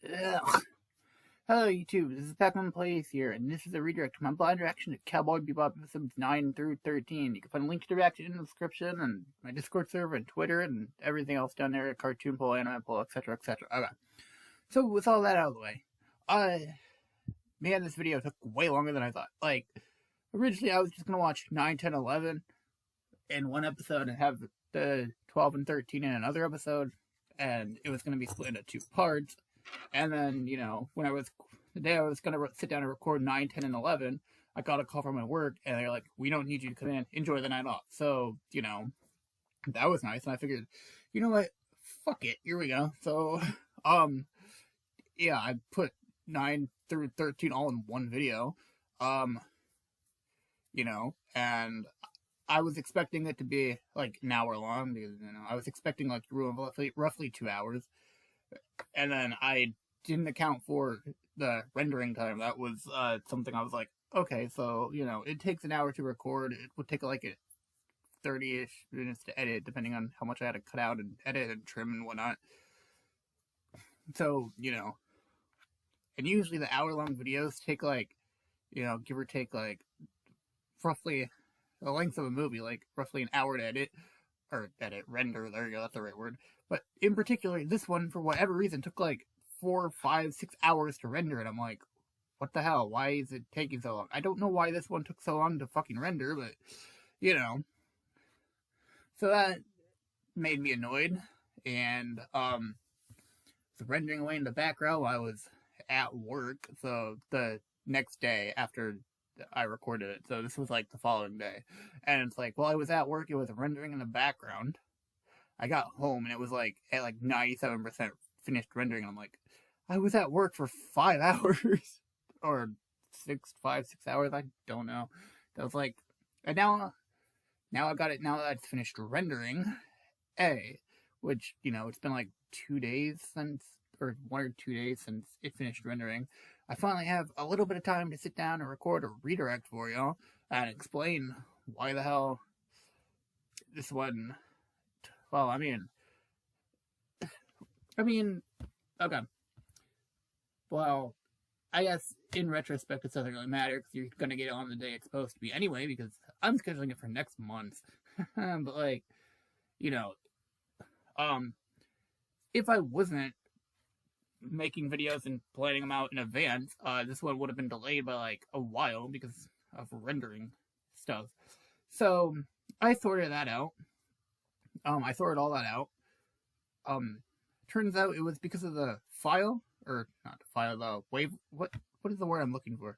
Ugh. Hello YouTube, this is Pac-Man Plays here, and this is a redirect to my blind reaction to Cowboy Bebop episodes 9 through 13. You can find a link to the reaction in the description, and my Discord server, and Twitter, and everything else down there, Cartoon Poll, Anime Poll, etc, etc. Okay. So, with all that out of the way, man, this video took way longer than I thought. Like, originally I was just gonna watch 9, 10, 11 in one episode and have the 12 and 13 in another episode, and it was gonna be split into 2 parts. And then, the day I was going to sit down and record 9, 10, and 11, I got a call from my work, and they're like, we don't need you to come in, enjoy the night off. So, that was nice, and I figured, you know what, fuck it, here we go. So, yeah, I put 9 through 13 all in one video, and I was expecting it to be, like, an hour long, because, I was expecting, like, roughly 2 hours. And then I didn't account for the rendering time. That was something I was like, okay, so, it takes an hour to record. It would take like 30-ish minutes to edit, depending on how much I had to cut out and edit and trim and whatnot. So, and usually the hour-long videos take like, give or take like roughly the length of a movie, like roughly an hour to render, there you go, that's the right word. But in particular, this one, for whatever reason, took like 4, 5, 6 hours to render, and I'm like, what the hell? Why is it taking so long? I don't know why this one took so long to fucking render, but, So that made me annoyed, and, the rendering away in the background while I was at work, so the next day after I recorded it, so this was like the following day, and it's like, while I was at work, it was rendering in the background. I got home and it was like at like 97% finished rendering. And I'm like, I was at work for 5 hours or 6 hours. I don't know. That was like, and now I got it. Now that it's finished rendering, which it's been like 2 days since, or 1 or 2 days since it finished rendering. I finally have a little bit of time to sit down and record a redirect for y'all and explain why the hell this one. Well, I mean, okay. Well, I guess in retrospect, it doesn't really matter because you're gonna get it on the day it's supposed to be anyway. Because I'm scheduling it for next month. But like, if I wasn't making videos and planning them out in advance, this one would have been delayed by like a while because of rendering stuff. So I sorted that out. I sorted all that out. Turns out it was because of the file, or not the file, the wave. What is the word I'm looking for?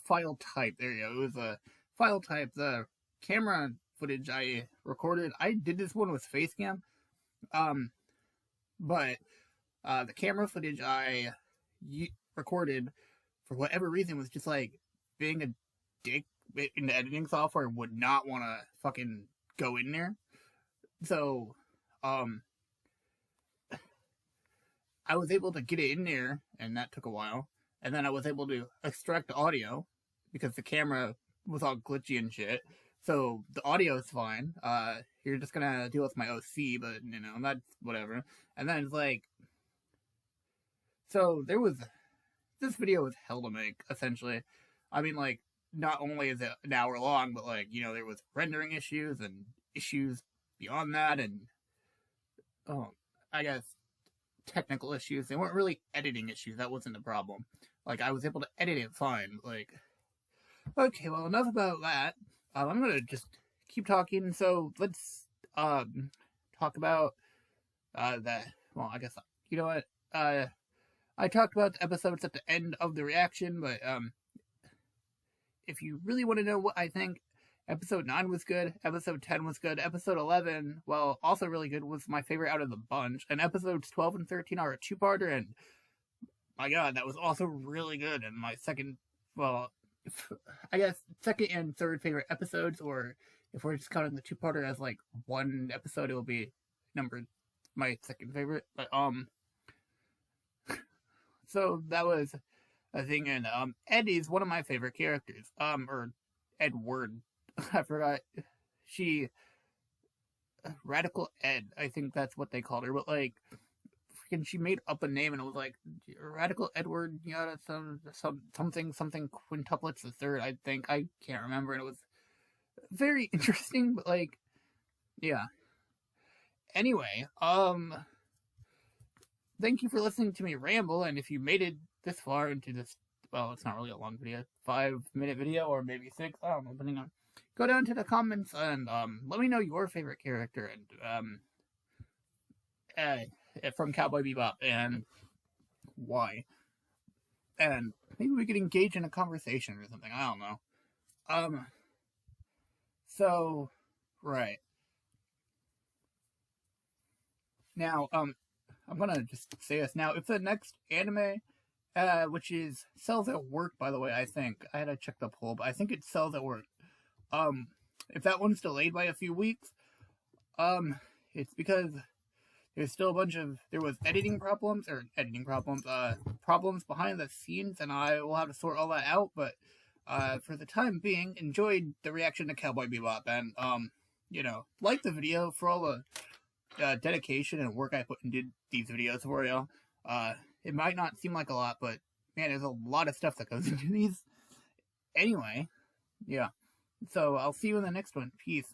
File type. There you go. It was a file type. The camera footage I recorded. I did this one with Facecam. But the camera footage I recorded, for whatever reason, was just like being a dick in the editing software. Would not want to fucking go in there. So, I was able to get it in there, and that took a while. And then I was able to extract the audio, because the camera was all glitchy and shit. So, the audio is fine. You're just gonna deal with my OC, but, that's whatever. And then it's like, so this video was hell to make, essentially. I mean, like, not only is it an hour long, but like, there was rendering issues and issues beyond that, and I guess technical issues. They weren't really editing issues. That wasn't the problem. Like, I was able to edit it fine. Like, okay, well, enough about that. I'm gonna just keep talking. So let's talk about that. Well, I guess you know what. I talked about the episodes at the end of the reaction, but if you really want to know what I think, Episode 9 was good, Episode 10 was good, Episode 11, well, also really good, was my favorite out of the bunch, and Episodes 12 and 13 are a two-parter, and my god, that was also really good, and my second, well, I guess second and third favorite episodes, or if we're just counting the two-parter as, like, one episode, it will be numbered my second favorite, but, so that was a thing, and, Eddie's one of my favorite characters, or Edward, I forgot. Radical Ed, I think that's what they called her, but like, and she made up a name, and it was like Radical Edward, something quintuplets the third. I think I can't remember, and it was very interesting. But like, yeah. Anyway, thank you for listening to me ramble, and if you made it this far into this, well, it's not really a long video, 5-minute video, or maybe 6, I don't know, depending on, go down to the comments, and, let me know your favorite character, and, from Cowboy Bebop, and why, and maybe we could engage in a conversation or something, I don't know, so, right, now, I'm gonna just say this now, if the next anime, which is Cells at Work, by the way, I think. I had to check the poll, but I think it's Cells at Work. If that one's delayed by a few weeks, it's because there's still there was problems behind the scenes, and I will have to sort all that out, but, for the time being, enjoyed the reaction to Cowboy Bebop, and, like the video for all the, dedication and work I put into these videos for y'all. It might not seem like a lot, but man, there's a lot of stuff that goes into these. Anyway, yeah. So I'll see you in the next one. Peace.